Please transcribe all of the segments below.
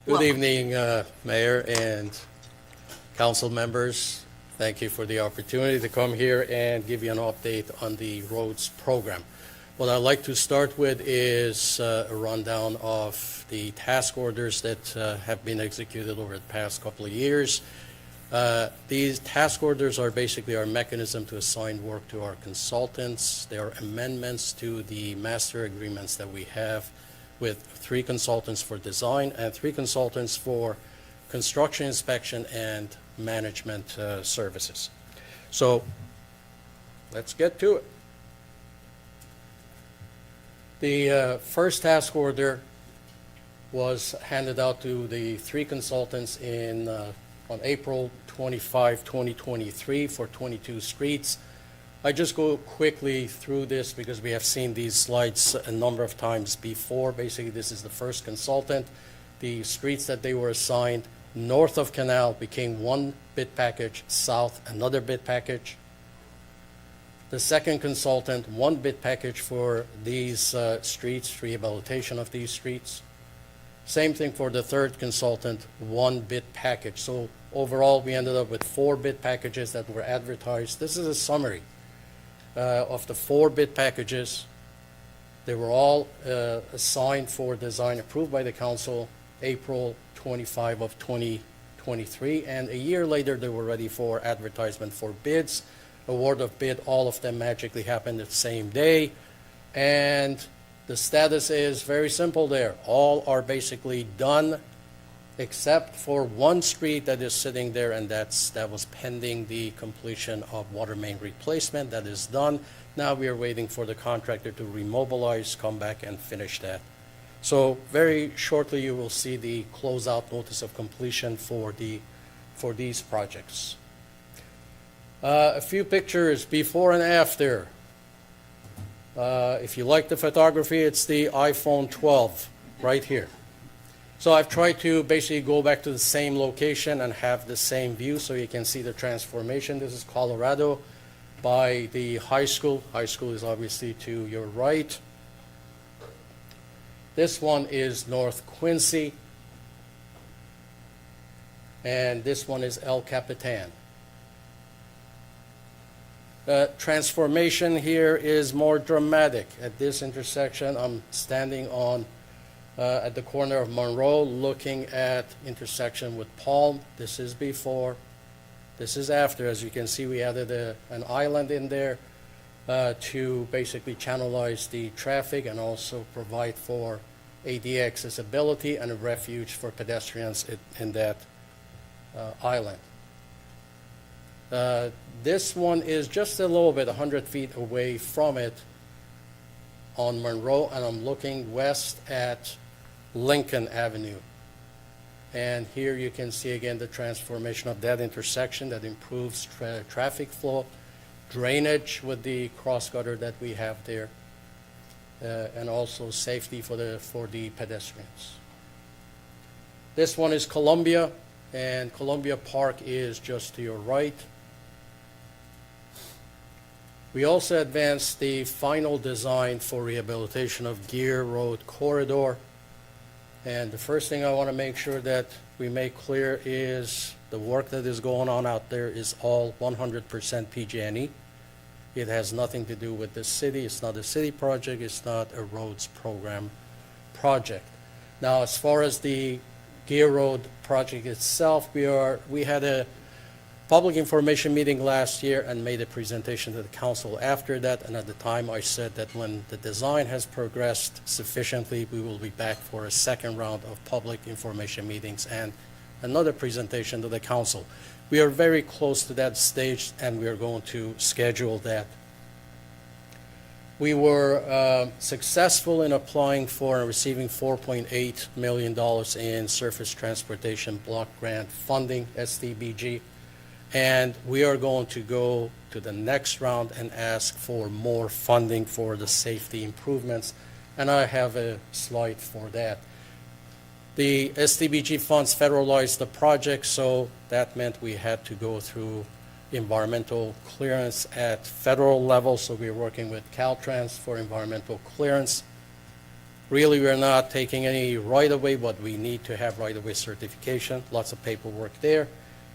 Good evening, Mayor and council members. Thank you for the opportunity to come here and give you an update on the roads program. What I'd like to start with is a rundown of the task orders that have been executed over the past couple of years. These task orders are basically our mechanism to assign work to our consultants. They are amendments to the master agreements that we have with 3 consultants for design and 3 consultants for construction inspection and management services. So let's get to it. The first task order was handed out to the 3 consultants on April 25, 2023 for 22 streets. I just go quickly through this because we have seen these slides a number of times before. Basically, this is the first consultant. The streets that they were assigned north of Canal became 1 bid package, south another bid package. The second consultant, 1 bid package for these streets, rehabilitation of these streets. Same thing for the third consultant, 1 bid package. So overall, we ended up with 4 bid packages that were advertised. This is a summary of the 4 bid packages. They were all assigned for design approved by the council April 25 of 2023, and a year later they were ready for advertisement for bids. Award of bid, all of them magically happened the same day, and the status is very simple there. All are basically done except for 1 street that is sitting there, and that was pending the completion of water main replacement. That is done. Now we are waiting for the contractor to remobilize, come back and finish that. So very shortly you will see the closeout notice of completion for these projects. A few pictures before and after. If you like the photography, it's the iPhone 12 right here. So I've tried to basically go back to the same location and have the same view so you can see the transformation. This is Colorado by the high school. High school is obviously to your right. This one is North Quincy. And this one is El Capitan. Transformation here is more dramatic. At this intersection, I'm standing at the corner of Monroe, looking at intersection with Palm. This is before, this is after. As you can see, we added an island in there to basically channelize the traffic and also provide for ADA accessibility and a refuge for pedestrians in that island. This one is just a little bit, 100 feet away from it on Monroe, and I'm looking west at Lincoln Avenue. And here you can see again the transformation of that intersection that improves traffic flow, drainage with the cross gutter that we have there, and also safety for the pedestrians. This one is Columbia, and Columbia Park is just to your right. We also advanced the final design for rehabilitation of Gear Road corridor. And the first thing I want to make sure that we make clear is the work that is going on out there is all 100% PG&E. It has nothing to do with the city. It's not a city project. It's not a roads program project. Now, as far as the Gear Road project itself, we had a public information meeting last year and made a presentation to the council after that, and at the time I said that when the design has progressed sufficiently, we will be back for a second round of public information meetings and another presentation to the council. We are very close to that stage, and we are going to schedule that. We were successful in applying for and receiving $4.8 million in surface transportation block grant funding, STBG. And we are going to go to the next round and ask for more funding for the safety improvements. And I have a slide for that. The STBG funds federalized the project, so that meant we had to go through environmental clearance at federal level. So we're working with Caltrans for environmental clearance. Really, we're not taking any right-of-way, but we need to have right-of-way certification, lots of paperwork there.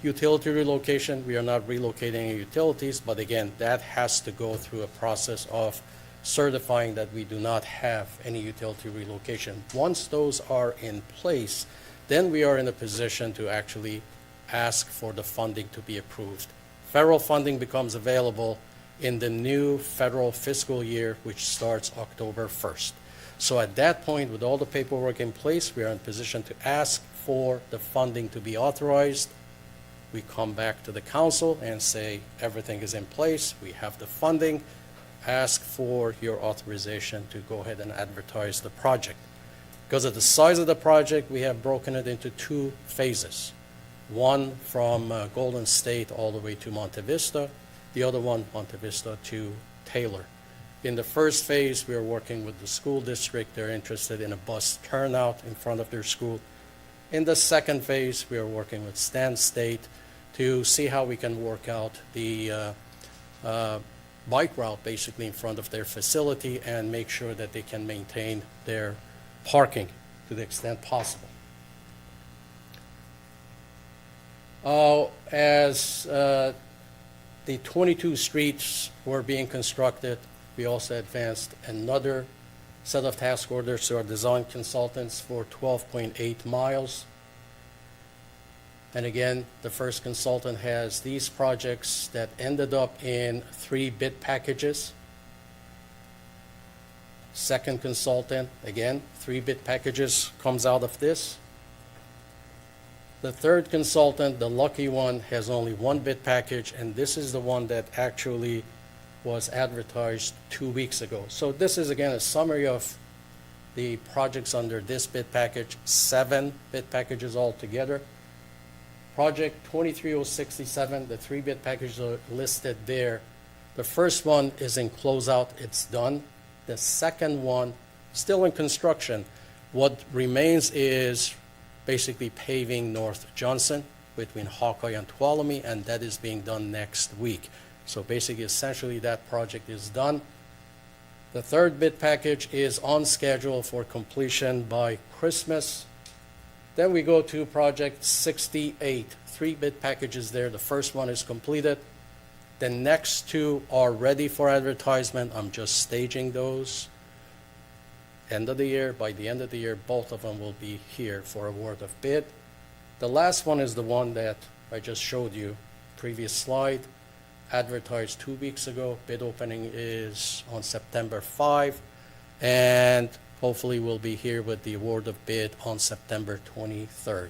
Utility relocation, we are not relocating any utilities, but again, that has to go through a process of certifying that we do not have any utility relocation. Once those are in place, then we are in a position to actually ask for the funding to be approved. Federal funding becomes available in the new federal fiscal year, which starts October 1st. So at that point, with all the paperwork in place, we are in position to ask for the funding to be authorized. We come back to the council and say, everything is in place, we have the funding, ask for your authorization to go ahead and advertise the project. Because of the size of the project, we have broken it into two phases. One from Golden State all the way to Monte Vista, the other one, Monte Vista to Taylor. In the first phase, we are working with the school district. They're interested in a bus turnout in front of their school. In the second phase, we are working with Stan State to see how we can work out the bike route basically in front of their facility and make sure that they can maintain their parking to the extent possible. As the 22 streets were being constructed, we also advanced another set of task orders to our design consultants for 12.8 miles. And again, the first consultant has these projects that ended up in 3 bid packages. Second consultant, again, 3 bid packages comes out of this. The third consultant, the lucky one, has only 1 bid package, and this is the one that actually was advertised 2 weeks ago. So this is, again, a summary of the projects under this bid package, 7 bid packages altogether. Project 23067, the 3 bid packages are listed there. The first one is in closeout, it's done. The second one, still in construction. What remains is basically paving North Johnson between Hawkeye and Tuolumne, and that is being done next week. So basically, essentially, that project is done. The third bid package is on schedule for completion by Christmas. Then we go to project 68, 3 bid packages there. The first one is completed. The next 2 are ready for advertisement. I'm just staging those. End of the year, by the end of the year, both of them will be here for award of bid. The last one is the one that I just showed you, previous slide, advertised 2 weeks ago. Bid opening is on September 5, and hopefully we'll be here with the award of bid on September 23rd.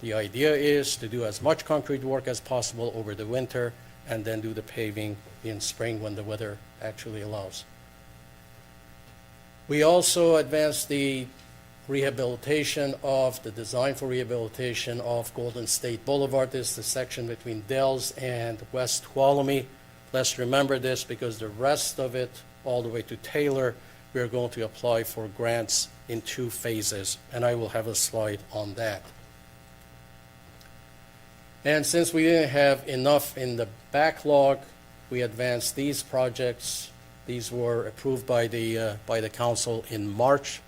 The idea is to do as much concrete work as possible over the winter and then do the paving in spring when the weather actually allows. We also advanced the rehabilitation of the design for rehabilitation of Golden State Boulevard. This is the section between Dells and West Tuolumne. Let's remember this because the rest of it, all the way to Taylor, we are going to apply for grants in 2 phases, and I will have a slide on that. And since we didn't have enough in the backlog, we advanced these projects. These were approved by the council in March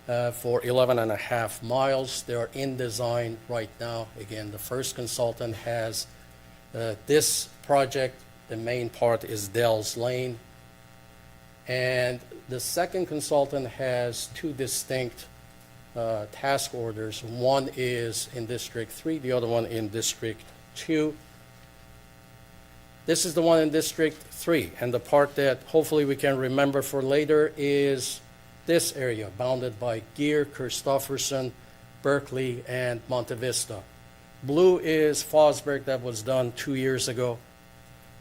for 11.5 miles. They are in design right now. Again, the first consultant has this project. The main part is Dells Lane. And the second consultant has 2 distinct task orders. One is in District 3, the other one in District 2. This is the one in District 3, and the part that hopefully we can remember for later is this area, bounded by Gear, Christofferson, Berkeley, and Monte Vista. Blue is Fosberg, that was done 2 years ago.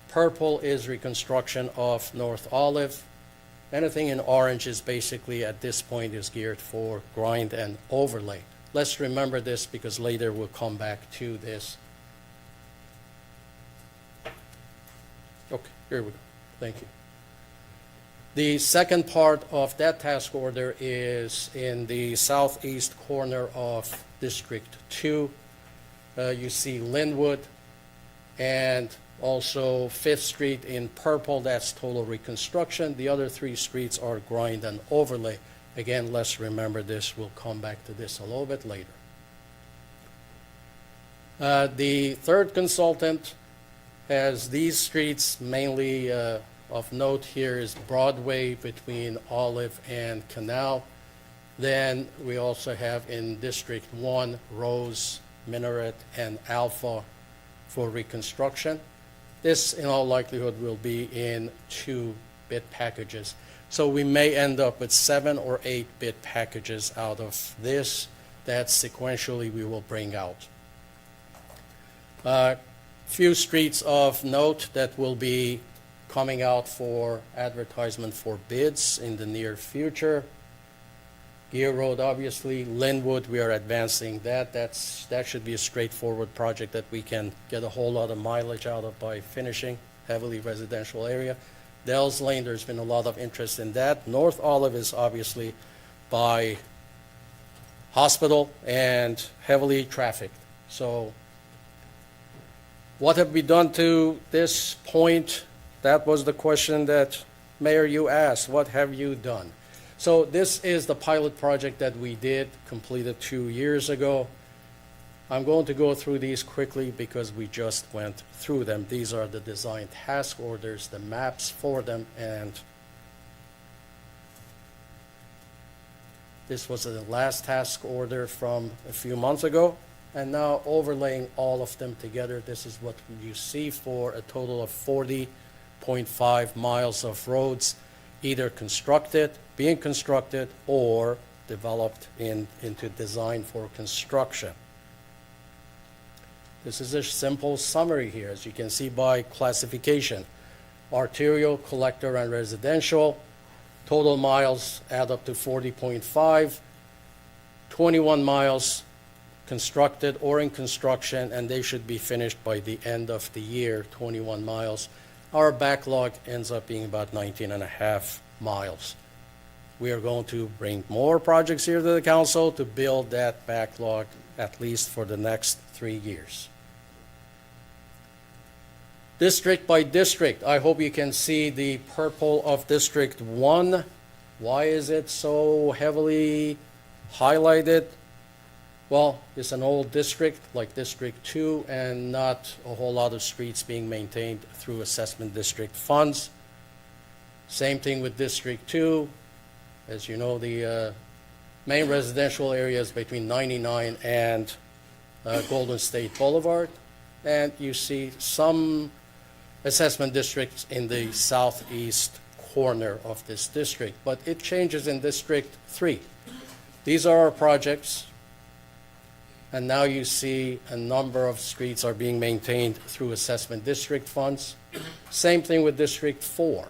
Purple is reconstruction of North Olive. Anything in orange is basically, at this point, is geared for grind and overlay. Let's remember this because later we'll come back to this. Okay, here we go. Thank you. The second part of that task order is in the southeast corner of District 2. You see Linwood and also 5th Street in purple. That's total reconstruction. The other 3 streets are grind and overlay. Again, let's remember this. We'll come back to this a little bit later. The third consultant has these streets. Mainly of note here is Broadway between Olive and Canal. Then we also have in District 1, Rose, Minaret, and Alpha for reconstruction. This, in all likelihood, will be in 2 bid packages. So we may end up with 7 or 8 bid packages out of this that sequentially we will bring out. Few streets of note that will be coming out for advertisement for bids in the near future. Gear Road, obviously. Linwood, we are advancing that. That should be a straightforward project that we can get a whole lot of mileage out of by finishing. Heavily residential area. Dells Lane, there's been a lot of interest in that. North Olive is obviously by hospital and heavily trafficked. So what have we done to this point? That was the question that, Mayor, you asked. What have you done? So this is the pilot project that we did, completed 2 years ago. I'm going to go through these quickly because we just went through them. These are the design task orders, the maps for them, and this was the last task order from a few months ago. And now overlaying all of them together, this is what you see for a total of 40.5 miles of roads, either constructed, being constructed, or developed into design for construction. This is a simple summary here, as you can see by classification. Arterial, collector, and residential. Total miles add up to 40.5. 21 miles constructed or in construction, and they should be finished by the end of the year, 21 miles. Our backlog ends up being about 19.5 miles. We are going to bring more projects here to the council to build that backlog at least for the next 3 years. District by district, I hope you can see the purple of District 1. Why is it so heavily highlighted? Well, it's an old district like District 2 and not a whole lot of streets being maintained through assessment district funds. Same thing with District 2. As you know, the main residential areas between 99 and Golden State Boulevard. And you see some assessment districts in the southeast corner of this district, but it changes in District 3. These are our projects, and now you see a number of streets are being maintained through assessment district funds. Same thing with District 4.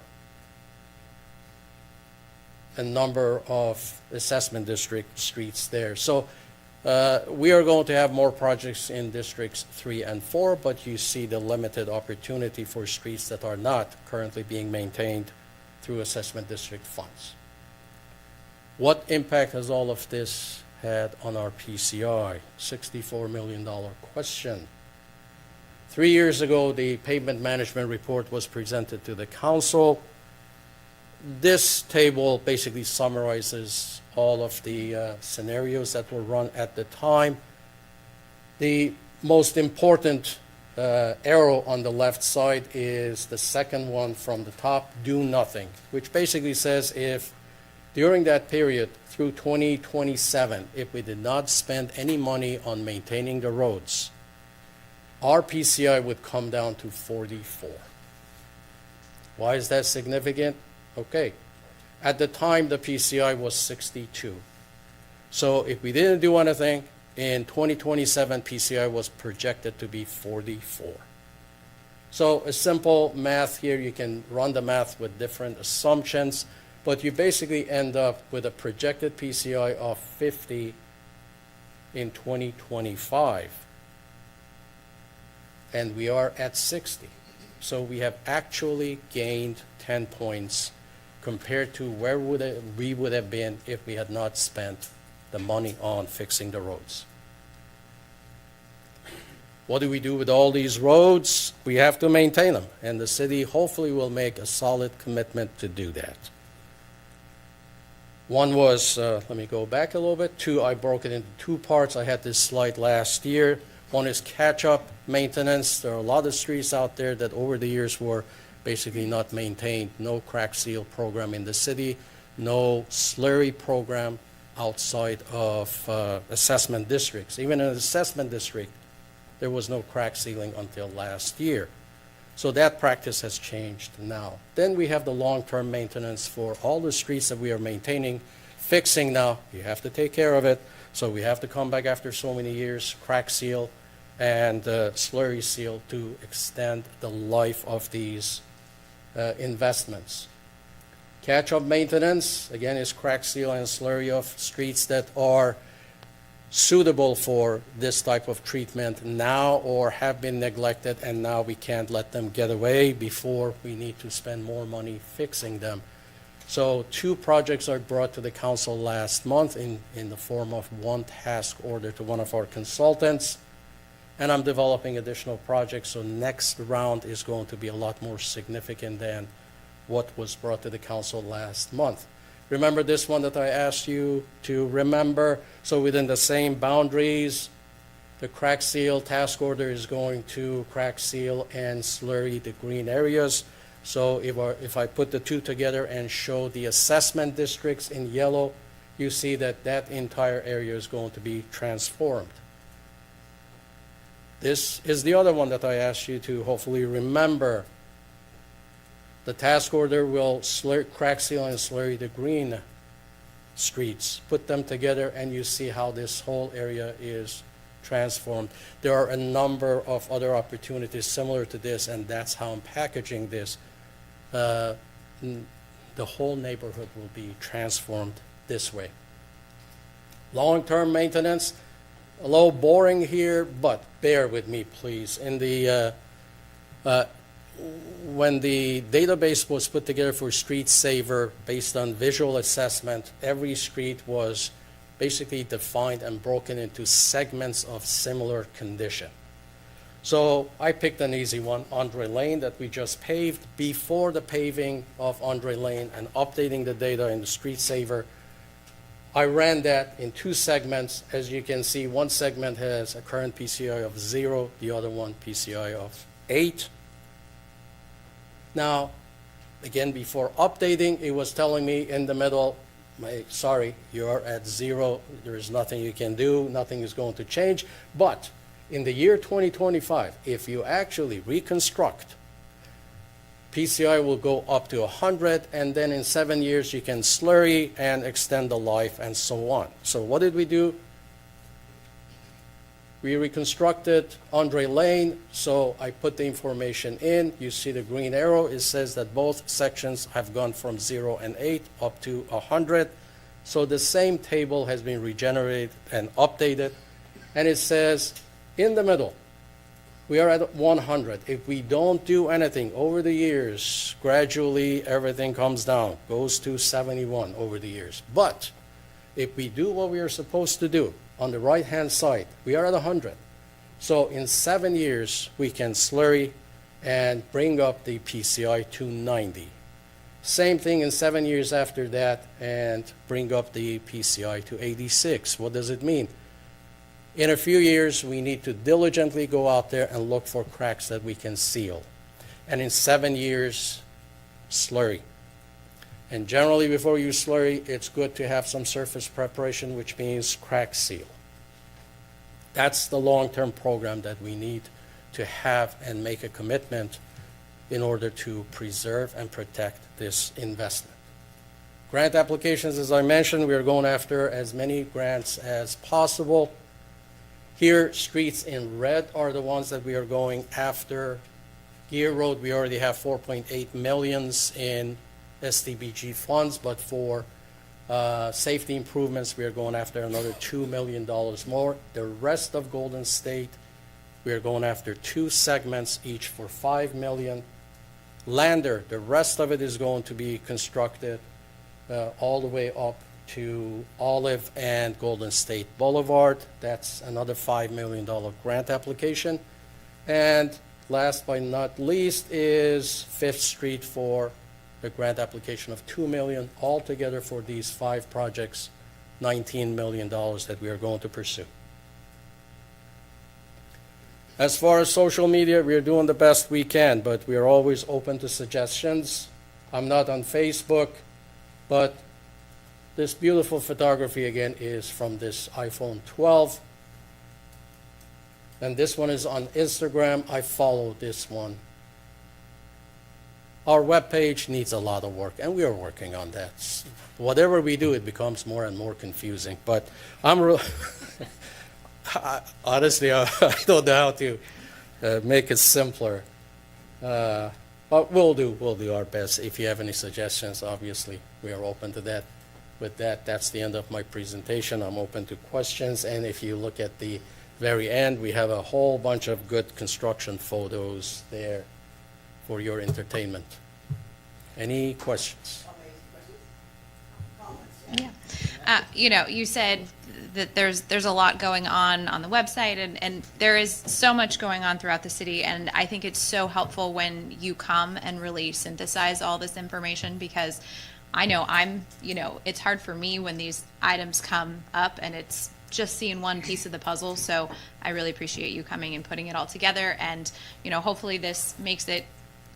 A number of assessment district streets there. So we are going to have more projects in Districts 3 and 4, but you see the limited opportunity for streets that are not currently being maintained through assessment district funds. What impact has all of this had on our PCI? $64 million question. 3 years ago, the pavement management report was presented to the council. This table basically summarizes all of the scenarios that were run at the time. The most important arrow on the left side is the second one from the top, do nothing, which basically says if during that period through 2027, if we did not spend any money on maintaining the roads, our PCI would come down to 44. Why is that significant? Okay. At the time, the PCI was 62. So if we didn't do anything, in 2027, PCI was projected to be 44. So a simple math here, you can run the math with different assumptions, but you basically end up with a projected PCI of 50 in 2025. And we are at 60. So we have actually gained 10 points compared to where we would have been if we had not spent the money on fixing the roads. What do we do with all these roads? We have to maintain them, and the city hopefully will make a solid commitment to do that. One was, let me go back a little bit. Two, I broke it into two parts. I had this slide last year. One is catch-up maintenance. There are a lot of streets out there that over the years were basically not maintained. No crack seal program in the city, no slurry program outside of assessment districts. Even in an assessment district, there was no crack sealing until last year. So that practice has changed now. Then we have the long-term maintenance for all the streets that we are maintaining, fixing now. You have to take care of it. So we have to come back after so many years, crack seal and slurry seal to extend the life of these investments. Catch-up maintenance, again, is crack seal and slurry of streets that are suitable for this type of treatment now or have been neglected, and now we can't let them get away before we need to spend more money fixing them. So two projects are brought to the council last month in the form of one task order to one of our consultants, and I'm developing additional projects, so next round is going to be a lot more significant than what was brought to the council last month. Remember this one that I asked you to remember? So within the same boundaries, the crack seal task order is going to crack seal and slurry the green areas. So if I put the two together and show the assessment districts in yellow, you see that that entire area is going to be transformed. This is the other one that I asked you to hopefully remember. The task order will crack seal and slurry the green streets. Put them together and you see how this whole area is transformed. There are a number of other opportunities similar to this, and that's how I'm packaging this. The whole neighborhood will be transformed this way. Long-term maintenance, a little boring here, but bear with me, please. In the when the database was put together for Street Saver based on visual assessment, every street was basically defined and broken into segments of similar condition. So I picked an easy one, Andre Lane, that we just paved. Before the paving of Andre Lane and updating the data in the Street Saver, I ran that in two segments. As you can see, one segment has a current PCI of 0, the other one PCI of 8. Now, again, before updating, it was telling me in the middle, sorry, you're at 0. There is nothing you can do. Nothing is going to change. But in the year 2025, if you actually reconstruct, PCI will go up to 100, and then in 7 years, you can slurry and extend the life and so on. So what did we do? We reconstructed Andre Lane, so I put the information in. You see the green arrow. It says that both sections have gone from 0 and 8 up to 100. So the same table has been regenerated and updated. And it says in the middle, we are at 100. If we don't do anything over the years, gradually everything comes down, goes to 71 over the years. But if we do what we are supposed to do, on the right-hand side, we are at 100. So in 7 years, we can slurry and bring up the PCI to 90. Same thing in 7 years after that and bring up the PCI to 86. What does it mean? In a few years, we need to diligently go out there and look for cracks that we can seal. And in 7 years, slurry. And generally, before you slurry, it's good to have some surface preparation, which means crack seal. That's the long-term program that we need to have and make a commitment in order to preserve and protect this investment. Grant applications, as I mentioned, we are going after as many grants as possible. Here, streets in red are the ones that we are going after. Gear Road, we already have 4.8 million in SDBG funds, but for safety improvements, we are going after another $2 million more. The rest of Golden State, we are going after 2 segments, each for $5 million. Lander, the rest of it is going to be constructed all the way up to Olive and Golden State Boulevard. That's another $5 million grant application. And last but not least is 5th Street for a grant application of $2 million altogether for these 5 projects, $19 million that we are going to pursue. As far as social media, we are doing the best we can, but we are always open to suggestions. I'm not on Facebook, but this beautiful photography again is from this iPhone 12. And this one is on Instagram. I follow this one. Our webpage needs a lot of work, and we are working on that. Whatever we do, it becomes more and more confusing. But I'm honestly, I don't know how to make it simpler. But we'll do our best. If you have any suggestions, obviously, we are open to that. With that, that's the end of my presentation. I'm open to questions, and if you look at the very end, we have a whole bunch of good construction photos there for your entertainment. Any questions? Yeah. You said that there's a lot going on the website, and there is so much going on throughout the city, and I think it's so helpful when you come and really synthesize all this information, because I know it's hard for me when these items come up and it's just seeing one piece of the puzzle. So I really appreciate you coming and putting it all together, and hopefully this makes it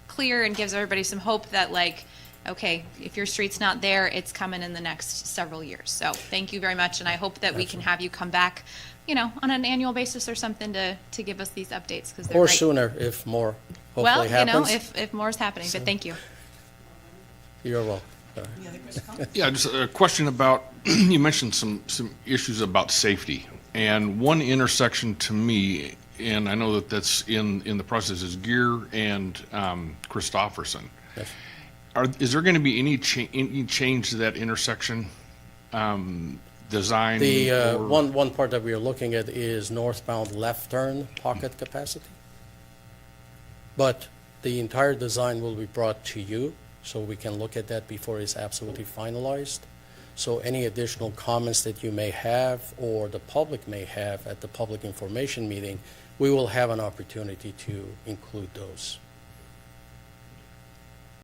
clear and gives everybody some hope that, like, okay, if your street's not there, it's coming in the next several years. So thank you very much, and I hope that we can have you come back, on an annual basis or something to give us these updates, because they're Or great. sooner, if more hopefully happens. if more is happening, but thank you. You're welcome. Yeah, just a question about, you mentioned some issues about safety. And one intersection to me, and I know that that's in the process, is Gear and Christofferson. Yes. Is there going to be any change to that intersection design? The one part that we are looking at is northbound left turn pocket capacity. But the entire design will be brought to you, so we can look at that before it's absolutely finalized. So any additional comments that you may have or the public may have at the public information meeting, we will have an opportunity to include those.